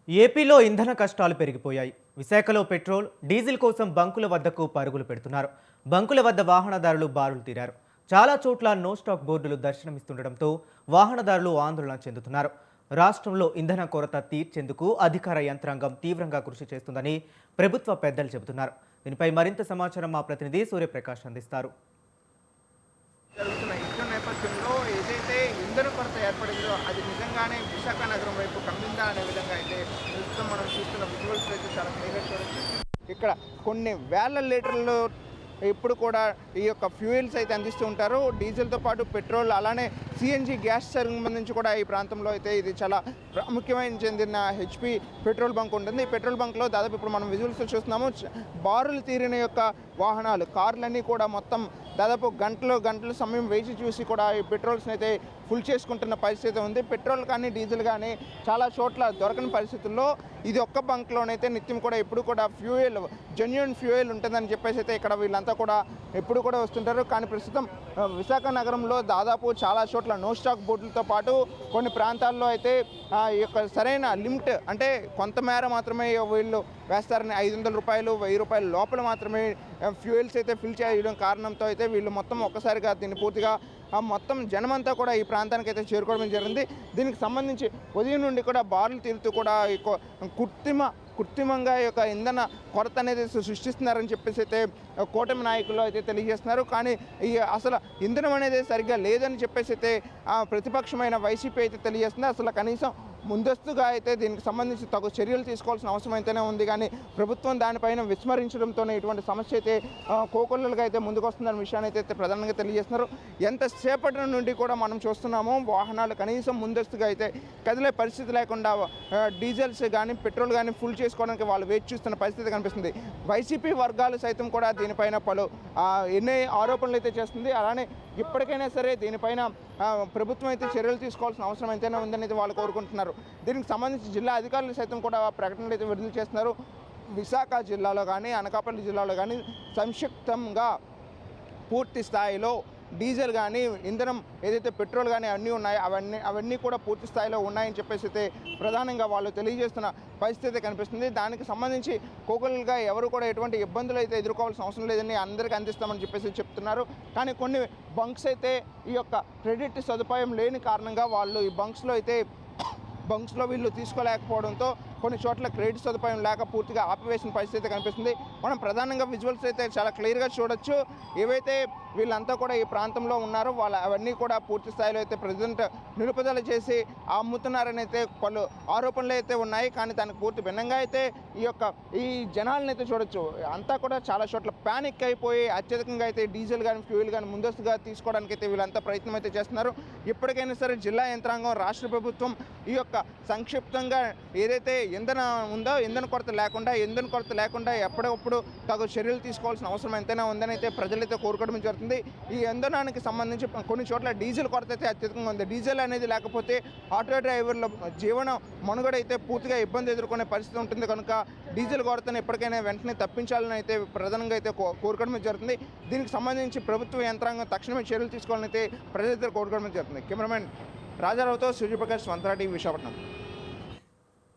ఏపీలో ఇంధన కష్టాలు పెరిగిపోయాయి. విశాఖలో పెట్రోల్, డీజిల్ కోసం బంకుల వద్దకు పరుగులు పెడుతున్నారు. బంకుల వద్ద వాహనదారులు బారులు తీరారు. చాలా చోట్ల నో స్టాక్ బోర్డులు దర్శనమిస్తుండటంతో వాహనదారులు ఆందోళన చెందుతున్నారు. రాష్ట్రంలో ఇంధన కొరత తీర్చేందుకు అధికార యంత్రాంగం తీవ్రంగా కృషి చేస్తుందని ప్రభుత్వ పెద్దలు చెబుతున్నారు. దీనిపై మరింత సమాచారం మా ప్రతినిధి సూర్యప్రకాష్ అందిస్తారు. జరుగుతున్న యుద్ధ నేపథ్యంలో ఏదైతే ఇంధన కొరత ఏర్పడిందో అది నిజంగానే విశాఖ నగరం వైపు కమ్మిందా అనే విధంగా అయితే ప్రస్తుతం మనం చూస్తున్న విజువల్స్ అయితే చాలా క్లియర్గా చూడొచ్చు. ఇక్కడ కొన్ని వేల లీటర్లు ఇప్పుడు కూడా ఈ యొక్క ఫ్యూయల్స్ అయితే అందిస్తూ ఉంటారు. డీజిల్తో పాటు పెట్రోల్, అలానే సిఎన్జి గ్యాస్ సంబంధించి కూడా ఈ ప్రాంతంలో అయితే ఇది చాలా ప్రాముఖ్యమైన చెందిన హెచ్పి పెట్రోల్ బంక్ ఉంటుంది. ఈ పెట్రోల్ బంక్లో దాదాపు ఇప్పుడు మనం విజువల్స్ చూస్తున్నాము. బారులు తీరిన యొక్క వాహనాలు, కార్లన్నీ కూడా మొత్తం దాదాపు గంటలు సమయం వేచి చూసి కూడా ఈ పెట్రోల్స్ని అయితే ఫుల్ చేసుకుంటున్న పరిస్థితి ఉంది. పెట్రోల్ కానీ డీజిల్ కానీ చాలా చోట్ల దొరకని పరిస్థితుల్లో ఇది ఒక్క బంక్లోనైతే నిత్యం కూడా ఎప్పుడు కూడా ఫ్యూయల్, జెన్యూన్ ఫ్యూయల్ ఉంటుందని చెప్పేసి అయితే ఇక్కడ వీళ్ళంతా కూడా ఎప్పుడు కూడా వస్తుంటారు. కానీ ప్రస్తుతం విశాఖ నగరంలో దాదాపు చాలా చోట్ల నో స్టాక్ బోర్డులతో పాటు కొన్ని ప్రాంతాల్లో అయితే ఈ యొక్క సరైన లిమిట్, అంటే కొంతమేర మాత్రమే వీళ్ళు వేస్తారని 500 రూపాయలు 1000 రూపాయల లోపల మాత్రమే ఫ్యూయల్స్ అయితే ఫిల్ చేయడం కారణంతో అయితే వీళ్ళు మొత్తం ఒక్కసారిగా దీన్ని పూర్తిగా మొత్తం జనమంతా కూడా ఈ ప్రాంతానికి అయితే చేరుకోవడం జరిగింది. దీనికి సంబంధించి ఉదయం నుండి కూడా బార్లు తీరుతూ కూడా కృత్రిమంగా ఈ యొక్క ఇంధన కొరత అనేది సృష్టిస్తున్నారని చెప్పేసి అయితే కూటమి నాయకులు అయితే తెలియజేస్తున్నారు. కానీ ఈ అసలు ఇంధనం అనేది సరిగ్గా లేదని చెప్పేసి అయితే ప్రతిపక్షమైన వైసీపీ అయితే తెలియజేస్తుంది. అసలు కనీసం ముందస్తుగా అయితే దీనికి సంబంధించి తగు చర్యలు తీసుకోవాల్సిన అవసరం అయితేనే ఉంది. కానీ ప్రభుత్వం దానిపైన విస్మరించడంతోనే ఇటువంటి సమస్య అయితే కోకొల్లలుగా అయితే ముందుకు వస్తుందన్న విషయాన్ని అయితే ప్రధానంగా తెలియజేస్తున్నారు. ఎంతసేపటి నుండి కూడా మనం చూస్తున్నాము, వాహనాలు కనీసం ముందస్తుగా అయితే కదిలే పరిస్థితి లేకుండా డీజిల్స్ కానీ పెట్రోల్ కానీ ఫుల్ చేసుకోవడానికి వాళ్ళు వేచి చూస్తున్న పరిస్థితి కనిపిస్తుంది. వైసీపీ వర్గాలు సైతం కూడా దీనిపైన పలు ఎన్ని ఆరోపణలు అయితే చేస్తుంది. అలానే ఇప్పటికైనా సరే దీనిపైన ప్రభుత్వం అయితే చర్యలు తీసుకోవాల్సిన అవసరం అయితేనే ఉందని అయితే వాళ్ళు కోరుకుంటున్నారు. దీనికి సంబంధించి జిల్లా అధికారులు సైతం కూడా ప్రకటనలు అయితే విడుదల చేస్తున్నారు. విశాఖ జిల్లాలో కానీ అనకాపల్లి జిల్లాలో కానీ సంక్షిప్తంగా పూర్తి స్థాయిలో డీజిల్ కానీ ఇంధనం ఏదైతే పెట్రోల్ కానీ అన్నీ ఉన్నాయో అవన్నీ కూడా పూర్తి స్థాయిలో ఉన్నాయని చెప్పేసి అయితే ప్రధానంగా వాళ్ళు తెలియజేస్తున్న పరిస్థితి కనిపిస్తుంది. దానికి సంబంధించి కోకొల్లుగా ఎవరు కూడా ఎటువంటి ఇబ్బందులు అయితే ఎదుర్కోవాల్సిన అవసరం లేదని అందరికీ అందిస్తామని చెప్పేసి చెప్తున్నారు. కానీ కొన్ని బంక్స్ అయితే ఈ యొక్క క్రెడిట్ సదుపాయం లేని కారణంగా వాళ్ళు ఈ బంక్స్లో వీళ్ళు తీసుకోలేకపోవడంతో కొన్ని చోట్ల క్రెడిట్ సదుపాయం లేక పూర్తిగా ఆపివేసిన పరిస్థితి కనిపిస్తుంది. మనం ప్రధానంగా విజువల్స్ అయితే చాలా క్లియర్గా చూడొచ్చు. ఏవైతే వీళ్ళంతా కూడా ఈ ప్రాంతంలో ఉన్నారో అవన్నీ కూడా పూర్తి స్థాయిలో అయితే ప్రెసిడెంట్ నిలుపుదల చేసి అమ్ముతున్నారని అయితే పలు ఆరోపణలు అయితే ఉన్నాయి. కానీ దానికి పూర్తి భిన్నంగా అయితే ఈ జనాలను అయితే చూడొచ్చు. అంతా కూడా చాలా చోట్ల ప్యానిక్ అయిపోయి అత్యధికంగా అయితే డీజిల్ కానీ ఫ్యూయల్ కానీ ముందస్తుగా తీసుకోవడానికి అయితే వీళ్ళంతా ప్రయత్నం అయితే చేస్తున్నారు. ఇప్పటికైనా సరే జిల్లా యంత్రాంగం, రాష్ట్ర ప్రభుత్వం ఈ యొక్క సంక్షిప్తంగా ఏదైతే ఇంధన కొరత లేకుండా ఎప్పటికప్పుడు తగు చర్యలు తీసుకోవాల్సిన అవసరం ఎంతైనా ఉందని అయితే ప్రజలైతే కోరుకోవడం జరుగుతుంది. ఈ ఇంధనానికి సంబంధించి కొన్ని చోట్ల డీజిల్ కొరత అయితే అత్యధికంగా ఉంది. డీజిల్ అనేది లేకపోతే ఆటో డ్రైవర్ల జీవన మనుగడ అయితే పూర్తిగా ఇబ్బంది ఎదుర్కొనే పరిస్థితి ఉంటుంది. కనుక డీజిల్ కొరతను ఎప్పటికైనా వెంటనే తప్పించాలని అయితే ప్రధానంగా అయితే కోరుకోవడం జరుగుతుంది. దీనికి సంబంధించి ప్రభుత్వ యంత్రాంగం తక్షణమే చర్యలు తీసుకోవాలని అయితే ప్రజలైతే కోరుకోవడం జరుగుతుంది. కెమెరామెన్ రాజారావుతో సూర్యప్రకాష్, స్వంతరా టీవీ, విశాఖపట్నం.